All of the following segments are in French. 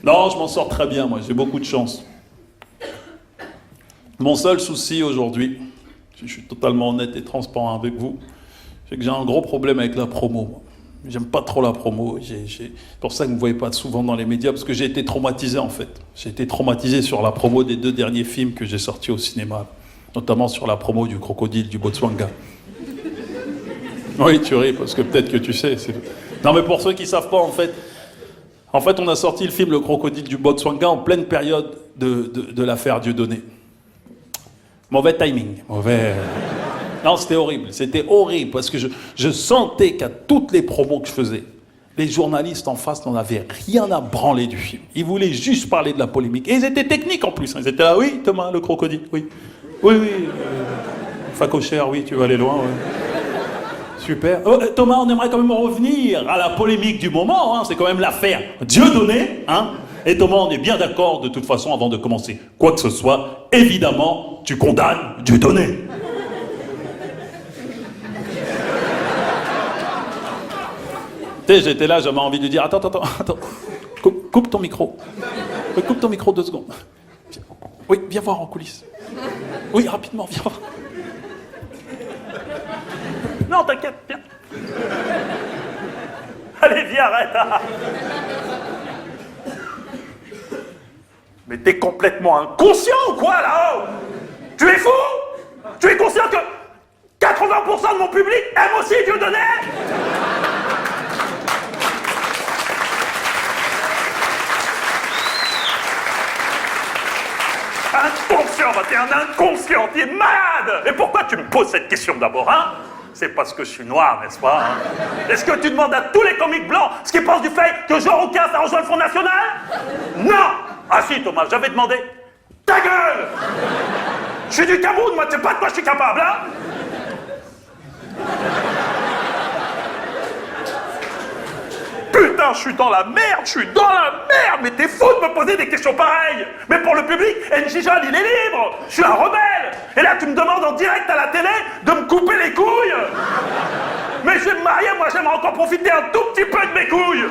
Non, je m'en sors très bien, moi, j'ai beaucoup de chance. Mon seul souci aujourd'hui, si je suis totalement honnête et transparent avec vous, c'est que j'ai un gros problème avec la promo, moi. J'aime pas trop la promo. C'est pour ça que vous ne me voyez pas souvent dans les médias, parce que j'ai été traumatisé en fait. J'ai été traumatisé sur la promo des 2 derniers films que j'ai sortis au cinéma, notamment sur la promo du crocodile du Botswana. Oui, tu ris, parce que peut-être que tu sais. Non, mais pour ceux qui ne savent pas, en fait, on a sorti le film Le crocodile du Botswana en pleine période de l'affaire Dieudonné. Mauvais timing, mauvais... Non, c'était horrible, parce que je sentais qu'à toutes les promos que je faisais, les journalistes en face n'en avaient rien à branler du film. Ils voulaient juste parler de la polémique. Et ils étaient techniques en plus. Ils étaient là, oui, Thomas, le crocodile, oui. Oui, facochère, oui, tu vas aller loin, oui. Super. Oh, Thomas, on aimerait quand même revenir à la polémique du moment, hein. C'est quand même l'affaire Dieudonné, hein. Et Thomas, on est bien d'accord, de toute façon, avant de commencer quoi que ce soit, évidemment, tu condamnes Dieudonné. J'étais là, j'avais envie de dire, attends, coupe ton micro. Oui, coupe ton micro 2 secondes. Oui, viens voir en coulisses. Oui, rapidement, viens voir. Non, t'inquiète, viens. Allez, viens, arrête. Mais t'es complètement inconscient ou quoi, là-haut? Tu es fou? Tu es conscient que 80% de mon public aime aussi Dieudonné? Inconscient, bah t'es un inconscient, t'es malade! Et pourquoi tu me poses cette question d'abord, hein? C'est parce que je suis noir, n'est-ce pas, hein? Est-ce que tu demandes à tous les comiques blancs ce qu'ils pensent du fait que Jean Rouquin a rejoint le Front National? Non! Ah si, Thomas, j'avais demandé. Ta gueule! Je suis du Cameroun, moi, tu sais pas de quoi je suis capable, hein? Putain, je suis dans la merde, mais t'es fou de me poser des questions pareilles. Mais pour le public, NJ Jeune, il est libre. Je suis un rebelle. Et là, tu me demandes en direct à la télé de me couper les couilles. Mais je vais me marier, moi, j'aimerais encore profiter un tout petit peu de mes couilles.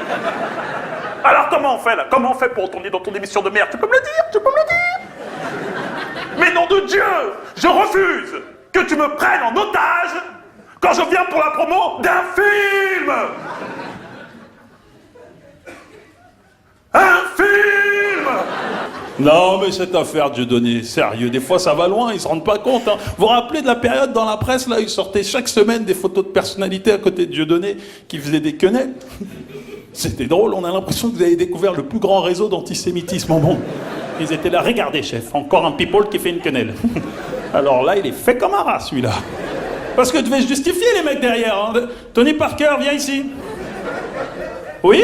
Alors, comment on fait, là? Comment on fait pour retourner dans ton émission de merde? Tu peux me le dire? Mais nom de Dieu, je refuse que tu me prennes en otage quand je viens pour la promo d'un film. Un film! Non, mais cette affaire Dieudonné, sérieux, des fois ça va loin, ils se rendent pas compte. Hein. Vous vous rappelez de la période dans la presse, là, ils sortaient chaque semaine des photos de personnalités à côté de Dieudonné qui faisaient des quenelles. C'était drôle, on a l'impression que vous avez découvert le plus grand réseau d'antisémitisme au monde. Ils étaient là, regardez chef, encore un people qui fait une quenelle. Alors là, il est fait comme un rat, celui-là. Parce que tu devais justifier les mecs derrière. Hein. Tony Parker, viens ici. Oui?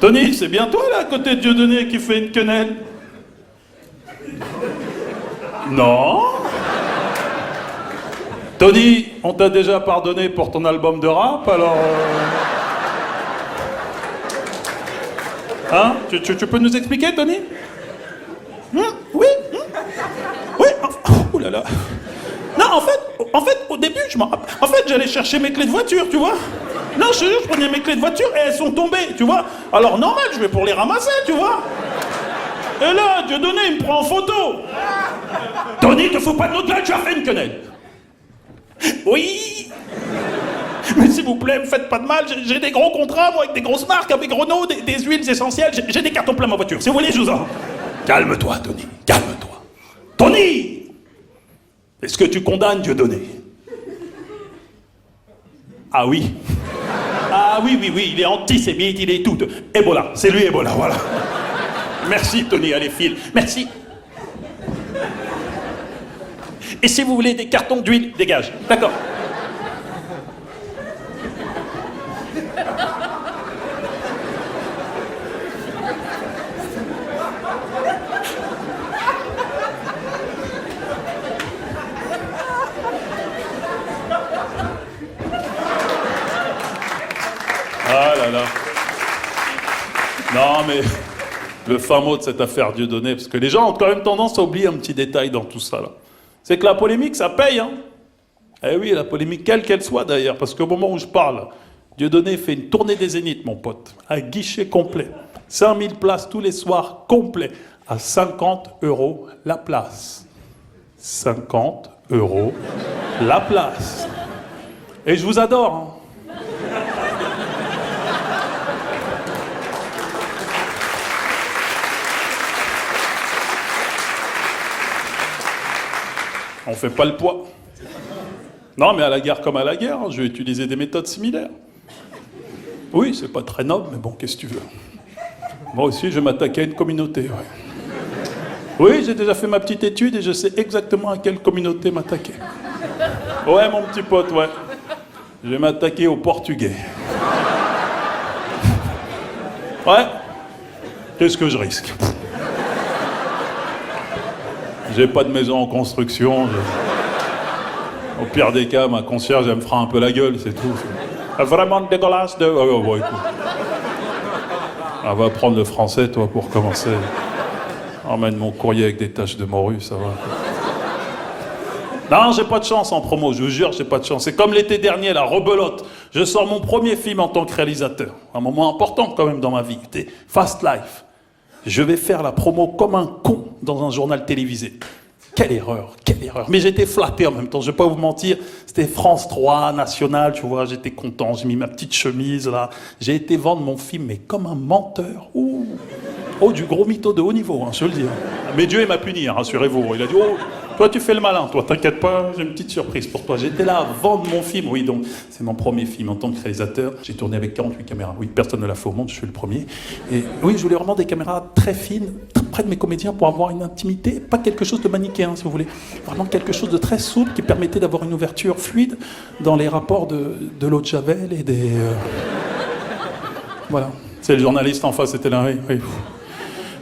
Tony, c'est bien toi, là, à côté de Dieudonné, qui fait une quenelle? Non. Tony, on t'a déjà pardonné pour ton album de rap, alors... Hein? Tu peux nous expliquer, Tony? Oui? Oui? Oh là là. Non, en fait, au début, en fait, j'allais chercher mes clés de voiture, tu vois? Non, je te jure, je prenais mes clés de voiture et elles sont tombées, tu vois? Alors, normal, je vais pour les ramasser, tu vois? Et là, Dieudonné, il me prend en photo. Tony, te fous pas de notre gueule, tu as fait une quenelle. Oui. Mais s'il vous plaît, me faites pas de mal, j'ai des gros contrats, moi, avec des grosses marques, avec Renault, des huiles essentielles, j'ai des cartons plein ma voiture. Si vous voulez, je vous en... Calme-toi, Tony, calme-toi. Tony! Est-ce que tu condamnes Dieudonné? Ah oui. Ah oui, il est antisémite, il est tout. Ebola, c'est lui Ebola, voilà. Merci Tony, allez file, merci. Et si vous voulez des cartons d'huile, dégage, d'accord. Ah là là. Non mais, le fin mot de cette affaire Dieudonné, parce que les gens ont quand même tendance à oublier un petit détail dans tout ça là. C'est que la polémique, ça paye, hein. Eh oui, la polémique, quelle qu'elle soit d'ailleurs, parce qu'au moment où je parle, Dieudonné fait une tournée des Zéniths, mon pote, à guichet complet. 5000 places tous les soirs, complet, à 50 € la place. 50 € la place. Et je vous adore, hein. On fait pas le poids. Non, mais à la guerre comme à la guerre, hein, je vais utiliser des méthodes similaires. Oui, c'est pas très noble, mais bon, qu'est-ce que tu veux. Moi aussi, je vais m'attaquer à une communauté, ouais. Oui, j'ai déjà fait ma petite étude et je sais exactement à quelle communauté m'attaquer. Ouais, mon petit pote, ouais. Je vais m'attaquer aux Portugais. Ouais. Qu'est-ce que je risque? J'ai pas de maison en construction. Au pire des cas, ma concierge, elle me fera un peu la gueule, c'est tout. Vraiment dégueulasse de... Oh, bon, écoute. On va apprendre le français, toi, pour commencer. Emmène mon courrier avec des taches de morue, ça va. Non, j'ai pas de chance en promo, je vous jure, j'ai pas de chance. C'est comme l'été dernier, la rebelote. Je sors mon premier film en tant que réalisateur. Un moment important, quand même, dans ma vie. C'était Fast Life. Je vais faire la promo comme un con dans un journal télévisé. Quelle erreur, quelle erreur. Mais j'étais flatté en même temps, je vais pas vous mentir. C'était France 3, National, tu vois, j'étais content. J'ai mis ma petite chemise, là. J'ai été vendre mon film, mais comme un menteur. Ouh. Oh, du gros mytho de haut niveau, hein, je le dis. Mais Dieu, il m'a puni, hein, rassurez-vous. Il a dit, oh, toi, tu fais le malin, toi, t'inquiète pas, j'ai une petite surprise pour toi. J'étais là à vendre mon film. Oui, donc, c'est mon premier film en tant que réalisateur. J'ai tourné avec 48 caméras. Oui, personne ne l'a fait au monde, je suis le premier. Et oui, je voulais vraiment des caméras très fines, très près de mes comédiens pour avoir une intimité, pas quelque chose de manichéen, si vous voulez. Vraiment quelque chose de très souple qui permettait d'avoir une ouverture fluide dans les rapports de l'eau de Javel et des... Voilà. C'est le journaliste en face, c'était là, oui. Oui,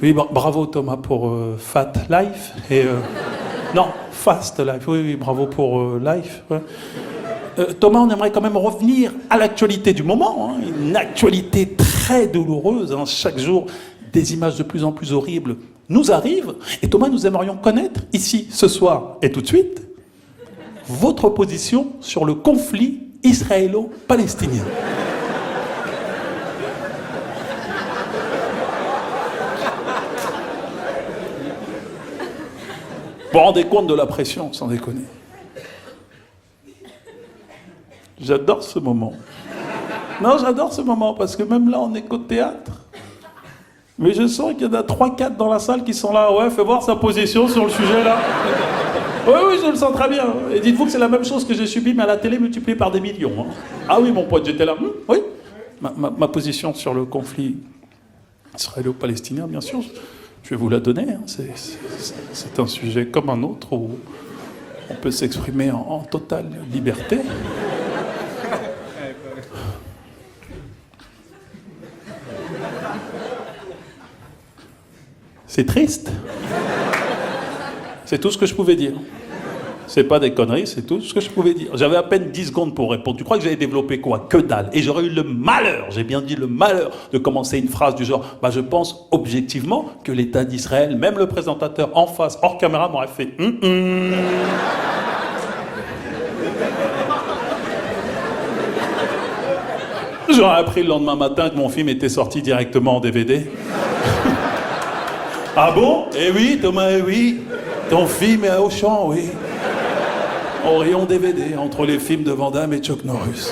oui, bravo Thomas pour Fat Life et... Non, Fast Life, oui, oui, bravo pour Life. Ouais. Thomas, on aimerait quand même revenir à l'actualité du moment, hein, une actualité très douloureuse, hein, chaque jour, des images de plus en plus horribles nous arrivent, et Thomas, nous aimerions connaître, ici, ce soir et tout de suite, votre position sur le conflit israélo-palestinien. Vous vous rendez compte de la pression, sans déconner. J'adore ce moment. Non, j'adore ce moment, parce que même là, on est qu'au théâtre. Mais je sens qu'il y en a 3-4 dans la salle qui sont là. Ouais, fais voir sa position sur le sujet, là. Oui, oui, je le sens très bien. Et dites-vous que c'est la même chose que j'ai subi, mais à la télé, multipliée par des millions. Hein. Ah oui, mon pote, j'étais là. Oui. Ma position sur le conflit israélo-palestinien, bien sûr. Je vais vous la donner, hein. C'est un sujet comme un autre où on peut s'exprimer en totale liberté. C'est triste. C'est tout ce que je pouvais dire. C'est pas des conneries, c'est tout ce que je pouvais dire. J'avais à peine 10 secondes pour répondre. Tu crois que j'avais développé quoi? Que dalle. Et j'aurais eu le malheur, j'ai bien dit le malheur, de commencer une phrase du genre « je pense objectivement que l'État d'Israël, même le présentateur en face, hors caméra, m'aurait fait J'aurais appris le lendemain matin que mon film était sorti directement en DVD. Ah bon? Eh oui, Thomas, eh oui. Ton film est à Auchan, oui. Au rayon DVD, entre les films de Van Damme et Chuck Norris.